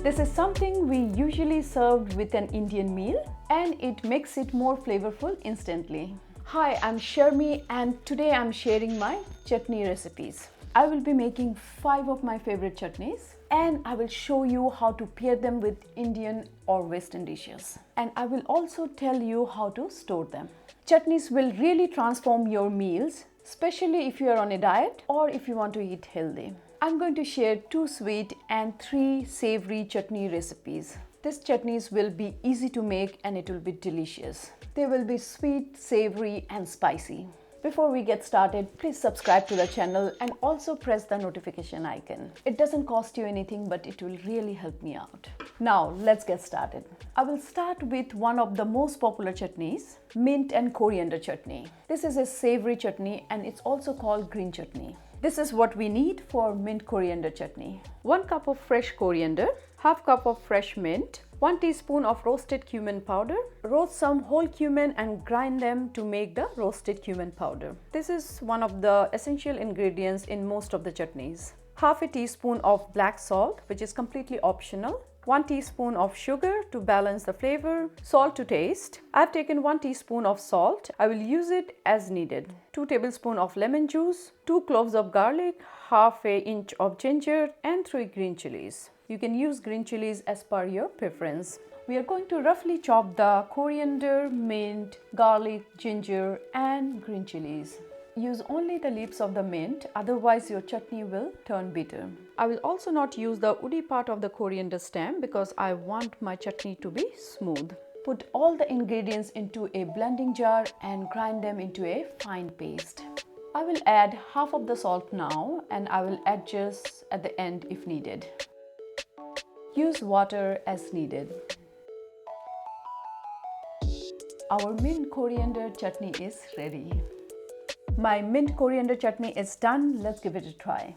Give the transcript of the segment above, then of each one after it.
This is something we usually serve with an Indian meal and it makes it more flavorful instantly. Hi, I'm Sharmi and today I'm sharing my chutney recipes. I will be making 5 of my favorite chutneys and I will show you how to pair them with Indian or Western dishes. And I will also tell you how to store them. Chutneys will really transform your meals, especially if you are on a diet or if you want to eat healthy. I'm going to share 2 sweet and 3 savory chutney recipes. These chutneys will be easy to make and it will be delicious. They will be sweet, savory and spicy. Before we get started, please subscribe to the channel and also press the notification icon. It doesn't cost you anything, but it will really help me out. Now, let's get started. I will start with one of the most popular chutneys, mint and coriander chutney. This is a savory chutney and it's also called green chutney. This is what we need for mint coriander chutney. 1 cup of fresh coriander, half cup of fresh mint, 1 teaspoon of roasted cumin powder. Roast some whole cumin and grind them to make the roasted cumin powder. This is one of the essential ingredients in most of the chutneys. Half a teaspoon of black salt, which is completely optional. 1 teaspoon of sugar to balance the flavor. Salt to taste. I've taken 1 teaspoon of salt. I will use it as needed. 2 tablespoons of lemon juice, 2 cloves of garlic, half an inch of ginger and 3 green chilies. You can use green chilies as per your preference. We are going to roughly chop the coriander, mint, garlic, ginger and green chilies. Use only the leaves of the mint, otherwise your chutney will turn bitter. I will also not use the woody part of the coriander stem because I want my chutney to be smooth. Put all the ingredients into a blending jar and grind them into a fine paste. I will add half of the salt now and I will adjust at the end if needed. Use water as needed. Our mint coriander chutney is ready. My mint coriander chutney is done. Let's give it a try.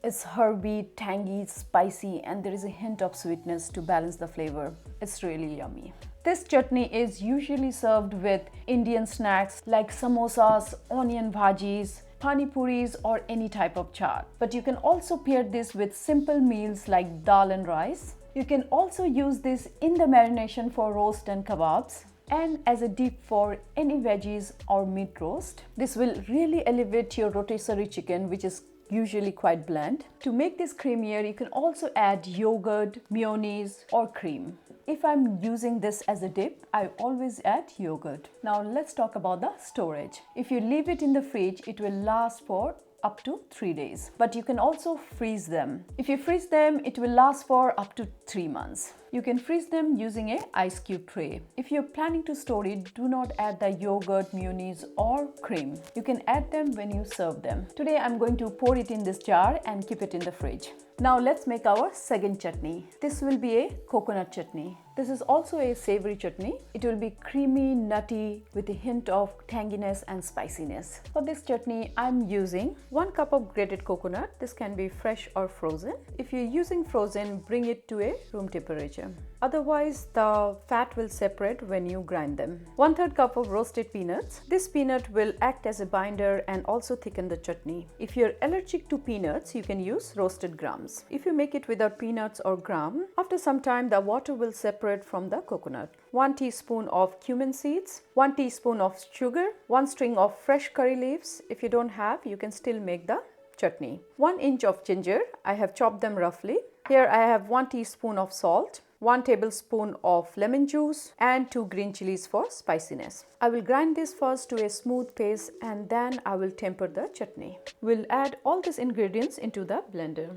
It's herby, tangy, spicy, and there is a hint of sweetness to balance the flavor. It's really yummy. This chutney is usually served with Indian snacks like samosas, onion bhajis, pani puris or any type of chaat. But you can also pair this with simple meals like dal and rice. You can also use this in the marination for roast and kebabs and as a dip for any veggies or meat roast. This will really elevate your rotisserie chicken, which is usually quite bland. To make this creamier, you can also add yogurt, mayonnaise or cream. If I'm using this as a dip, I always add yogurt. Now let's talk about the storage. If you leave it in the fridge, it will last for up to 3 days. But you can also freeze them. If you freeze them, it will last for up to 3 months. You can freeze them using an ice cube tray. If you're planning to store it, do not add the yogurt, mayonnaise or cream. You can add them when you serve them. Today I'm going to pour it in this jar and keep it in the fridge. Now let's make our second chutney. This will be a coconut chutney. This is also a savory chutney. It will be creamy, nutty with a hint of tanginess and spiciness. For this chutney, I'm using 1 cup of grated coconut. This can be fresh or frozen. If you're using frozen, bring it to a room temperature. Otherwise, the fat will separate when you grind them. 1/3 cup of roasted peanuts. This peanut will act as a binder and also thicken the chutney. If you're allergic to peanuts, you can use roasted grams. If you make it without peanuts or gram, after some time the water will separate from the coconut. 1 teaspoon of cumin seeds, 1 teaspoon of sugar, 1 string of fresh curry leaves. If you don't have, you can still make the chutney. 1 inch of ginger. I have chopped them roughly. Here I have 1 teaspoon of salt, 1 tablespoon of lemon juice and 2 green chilies for spiciness. I will grind this first to a smooth paste and then I will temper the chutney. We'll add all these ingredients into the blender.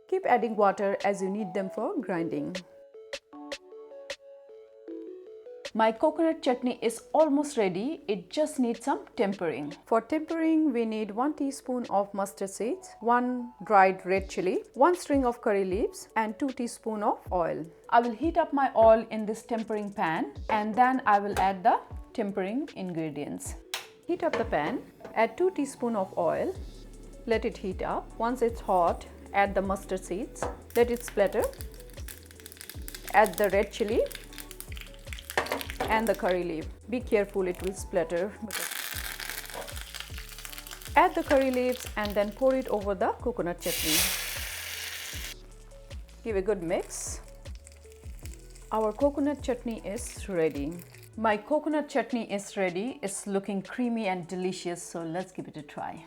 Keep adding water as you need them for grinding. My coconut chutney is almost ready. It just needs some tempering. For tempering, we need 1 teaspoon of mustard seeds, 1 dried red chili, 1 string of curry leaves and 2 teaspoons of oil. I will heat up my oil in this tempering pan and then I will add the tempering ingredients. Heat up the pan, add 2 teaspoons of oil, let it heat up. Once it's hot, add the mustard seeds, let it splatter, add the red chili and the curry leaf. Be careful, it will splatter. Add the curry leaves and then pour it over the coconut chutney. Give a good mix. Our coconut chutney is ready. My coconut chutney is ready. It's looking creamy and delicious, so let's give it a try.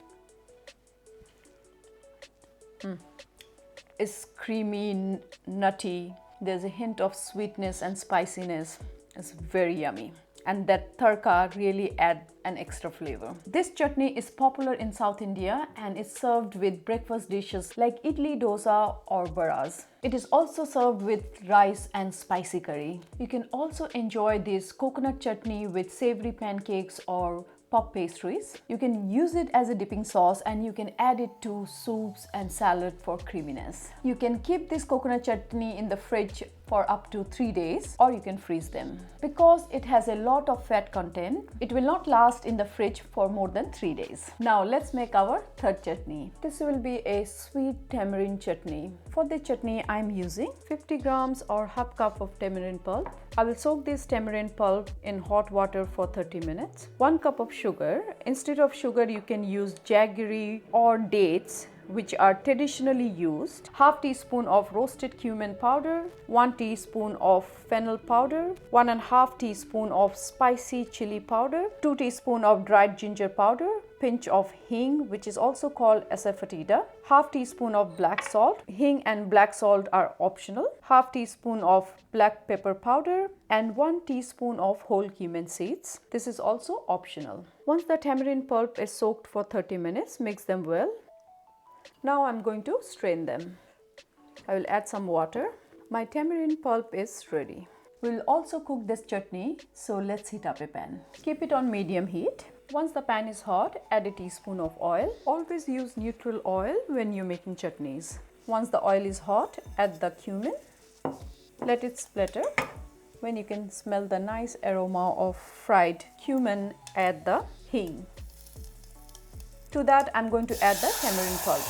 It's creamy, nutty. There's a hint of sweetness and spiciness. It's very yummy. And that tadka really adds an extra flavor. This chutney is popular in South India and is served with breakfast dishes like idli, dosa or varas. It is also served with rice and spicy curry. You can also enjoy this coconut chutney with savory pancakes or puff pastries. You can use it as a dipping sauce and you can add it to soups and salad for creaminess. You can keep this coconut chutney in the fridge for up to 3 days, or you can freeze them. Because it has a lot of fat content, it will not last in the fridge for more than 3 days. Now let's make our third chutney. This will be a sweet tamarind chutney. For the chutney I'm using 50 grams or half cup of tamarind pulp. I will soak this tamarind pulp in hot water for 30 minutes. 1 cup of sugar. Instead of sugar you can use jaggery or dates, which are traditionally used. Half teaspoon of roasted cumin powder, 1 teaspoon of fennel powder, 1.5 teaspoon of spicy chili powder, 2 teaspoon of dried ginger powder, pinch of hing, which is also called asafoetida, half teaspoon of black salt. Hing and black salt are optional. Half teaspoon of black pepper powder and 1 teaspoon of whole cumin seeds. This is also optional. Once the tamarind pulp is soaked for 30 minutes, mix them well. Now I'm going to strain them. I will add some water. My tamarind pulp is ready. We'll also cook this chutney, so let's heat up a pan. Keep it on medium heat. Once the pan is hot, add a teaspoon of oil. Always use neutral oil when you're making chutneys. Once the oil is hot, add the cumin. Let it splatter. When you can smell the nice aroma of fried cumin, add the hing. To that, I'm going to add the tamarind pulp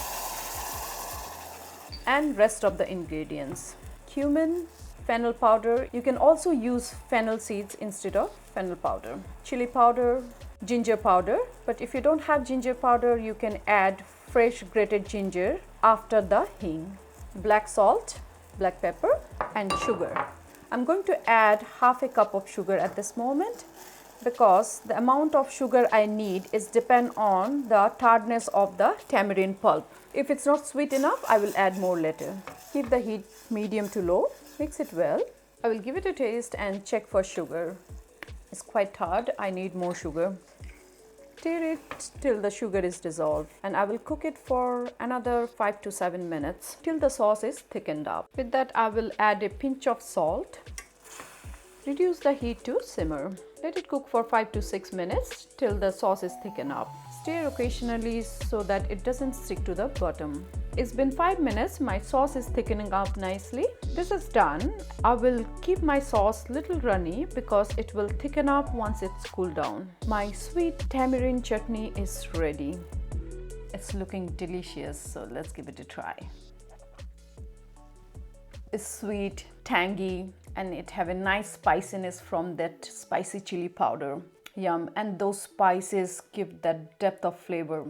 and rest of the ingredients. Cumin, fennel powder. You can also use fennel seeds instead of fennel powder. Chili powder, ginger powder. But if you don't have ginger powder, you can add fresh grated ginger after the hing. Black salt, black pepper and sugar. I'm going to add half a cup of sugar at this moment, because the amount of sugar I need is depend on the tardness of the tamarind pulp. If it's not sweet enough, I will add more later. Keep the heat medium to low. Mix it well. I will give it a taste and check for sugar. It's quite tart. I need more sugar. Stir it till the sugar is dissolved, and I will cook it for another 5 to 7 minutes till the sauce is thickened up. With that, I will add a pinch of salt. Reduce the heat to simmer. Let it cook for 5 to 6 minutes till the sauce is thickened up. Stir occasionally so that it doesn't stick to the bottom. It's been 5 minutes. My sauce is thickening up nicely. This is done. I will keep my sauce little runny because it will thicken up once it's cooled down. My sweet tamarind chutney is ready. It's looking delicious, so let's give it a try. It's sweet, tangy, and it have a nice spiciness from that spicy chili powder. Yum, and those spices give that depth of flavor.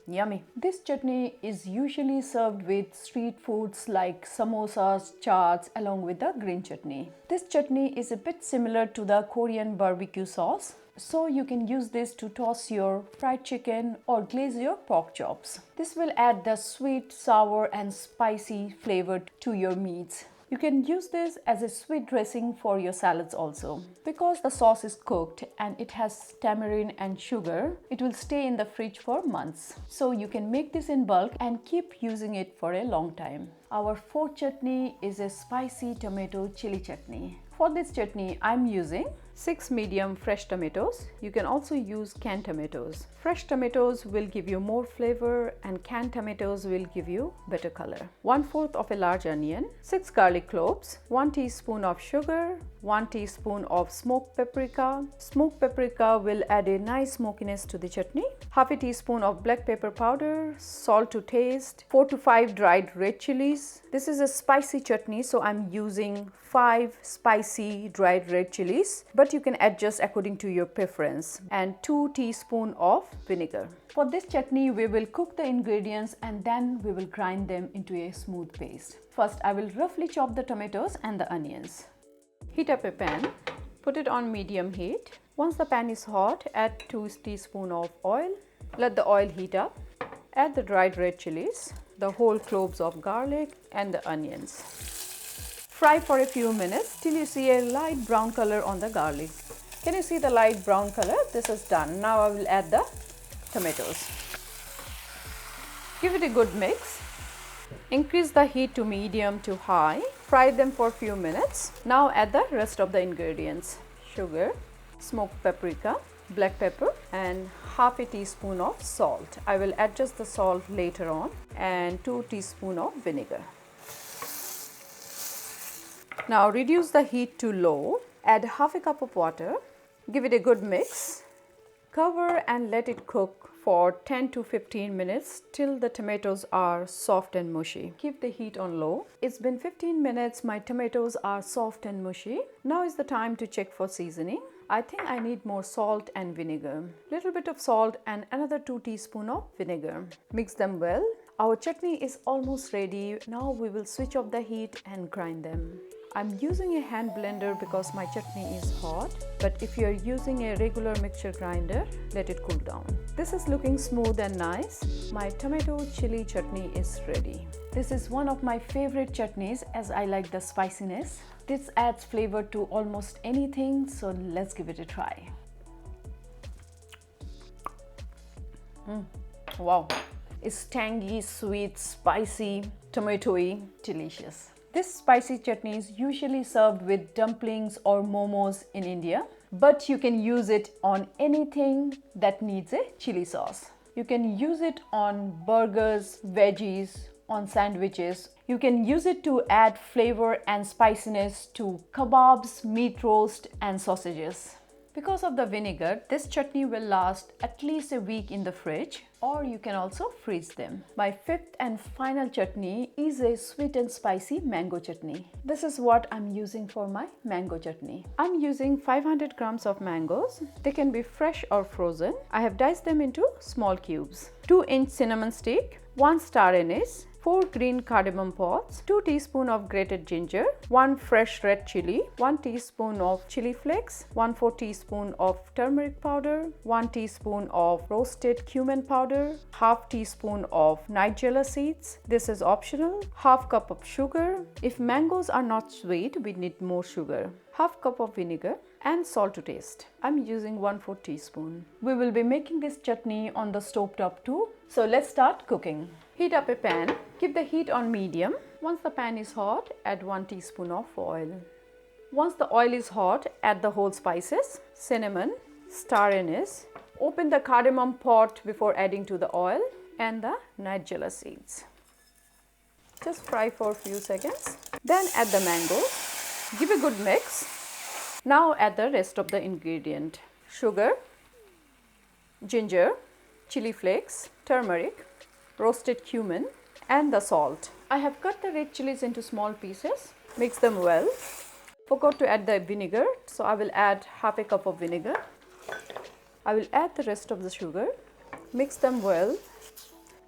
Yummy. This chutney is usually served with street foods like samosas, chaats, along with the green chutney. This chutney is a bit similar to the Korean barbecue sauce, so you can use this to toss your fried chicken or glaze your pork chops. This will add the sweet, sour and spicy flavor to your meats. You can use this as a sweet dressing for your salads also. Because the sauce is cooked and it has tamarind and sugar, it will stay in the fridge for months. So you can make this in bulk and keep using it for a long time. Our fourth chutney is a spicy tomato chili chutney. For this chutney, I'm using 6 medium fresh tomatoes. You can also use canned tomatoes. Fresh tomatoes will give you more flavor and canned tomatoes will give you better color. 1/4 of a large onion, 6 garlic cloves, 1 teaspoon of sugar, 1 teaspoon of smoked paprika. Smoked paprika will add a nice smokiness to the chutney. Half a teaspoon of black pepper powder, salt to taste, 4 to 5 dried red chilies. This is a spicy chutney, so I'm using 5 spicy dried red chilies, but you can adjust according to your preference, and 2 teaspoons of vinegar. For this chutney, we will cook the ingredients and then we will grind them into a smooth paste. First, I will roughly chop the tomatoes and the onions. Heat up a pan, put it on medium heat. Once the pan is hot, add 2 teaspoons of oil. Let the oil heat up. Add the dried red chilies, the whole cloves of garlic and the onions. Fry for a few minutes till you see a light brown color on the garlic. Can you see the light brown color? This is done. Now I will add the tomatoes. Give it a good mix. Increase the heat to medium to high. Fry them for a few minutes. Now add the rest of the ingredients. Sugar, smoked paprika, black pepper and half a teaspoon of salt. I will adjust the salt later on, and 2 teaspoons of vinegar. Now reduce the heat to low. Add half a cup of water. Give it a good mix. Cover and let it cook for 10 to 15 minutes till the tomatoes are soft and mushy. Keep the heat on low. It's been 15 minutes. My tomatoes are soft and mushy. Now is the time to check for seasoning. I think I need more salt and vinegar. Little bit of salt and another 2 teaspoons of vinegar. Mix them well. Our chutney is almost ready. Now we will switch off the heat and grind them. I'm using a hand blender because my chutney is hot, but if you are using a regular mixture grinder, let it cool down. This is looking smooth and nice. My tomato chili chutney is ready. This is one of my favorite chutneys as I like the spiciness. This adds flavor to almost anything, so let's give it a try. Wow, it's tangy, sweet, spicy, tomatoey, delicious. This spicy chutney is usually served with dumplings or momos in India, but you can use it on anything that needs a chili sauce. You can use it on burgers, veggies, on sandwiches. You can use it to add flavor and spiciness to kebabs, meat roast and sausages. Because of the vinegar, this chutney will last at least a week in the fridge, or you can also freeze them. My fifth and final chutney is a sweet and spicy mango chutney. This is what I'm using for my mango chutney. I'm using 500 grams of mangoes. They can be fresh or frozen. I have diced them into small cubes. 2-inch cinnamon stick, 1 star anise, 4 green cardamom pods, 2 teaspoons of grated ginger, 1 fresh red chili, 1 teaspoon of chili flakes, 1/4 teaspoon of turmeric powder, 1 teaspoon of roasted cumin powder, half teaspoon of nigella seeds. This is optional. Half cup of sugar. If mangoes are not sweet, we need more sugar. Half cup of vinegar and salt to taste. I'm using 1/4 teaspoon. We will be making this chutney on the stove top too. So let's start cooking. Heat up a pan. Keep the heat on medium. Once the pan is hot, add 1 teaspoon of oil. Once the oil is hot, add the whole spices, cinnamon, star anise. Open the cardamom pot before adding to the oil and the nigella seeds. Just fry for a few seconds. Then add the mangoes. Give a good mix. Now add the rest of the ingredient. Sugar, ginger, chili flakes, turmeric, roasted cumin and the salt. I have cut the red chilies into small pieces. Mix them well. Forgot to add the vinegar, so I will add half a cup of vinegar. I will add the rest of the sugar. Mix them well.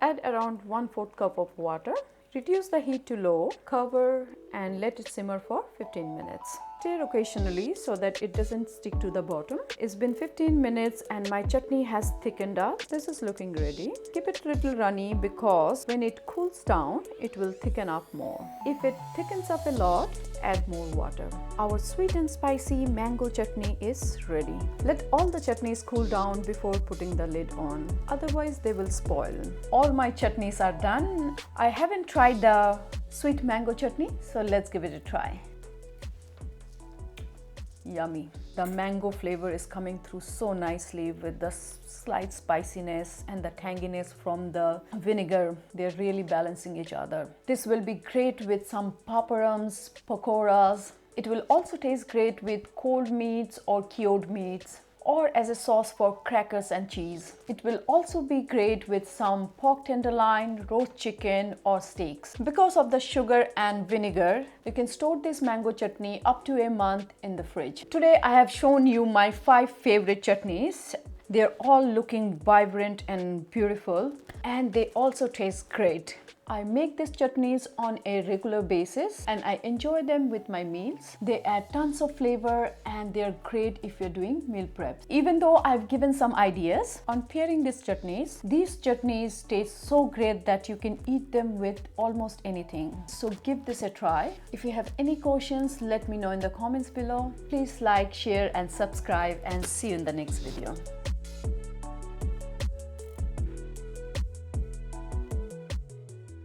Add around 1/4 cup of water. Reduce the heat to low, cover and let it simmer for 15 minutes. Stir occasionally so that it doesn't stick to the bottom. It's been 15 minutes and my chutney has thickened up. This is looking ready. Keep it a little runny because when it cools down, it will thicken up more. If it thickens up a lot, add more water. Our sweet and spicy mango chutney is ready. Let all the chutneys cool down before putting the lid on. Otherwise, they will spoil. All my chutneys are done. I haven't tried the sweet mango chutney, so let's give it a try. Yummy. The mango flavor is coming through so nicely with the slight spiciness and the tanginess from the vinegar. They're really balancing each other. This will be great with some paparams, pakoras, It will also taste great with cold meats or cured meats, or as a sauce for crackers and cheese. It will also be great with some pork tenderloin, roast chicken or steaks. Because of the sugar and vinegar, you can store this mango chutney up to a month in the fridge. Today I have shown you my 5 favorite chutneys. They're all looking vibrant and beautiful, and they also taste great. I make these chutneys on a regular basis and I enjoy them with my meals. They add tons of flavor and they're great if you're doing meal prep. Even though I've given some ideas on pairing these chutneys taste so great that you can eat them with almost anything. So give this a try. If you have any questions, let me know in the comments below. Please like, share and subscribe, and see you in the next video.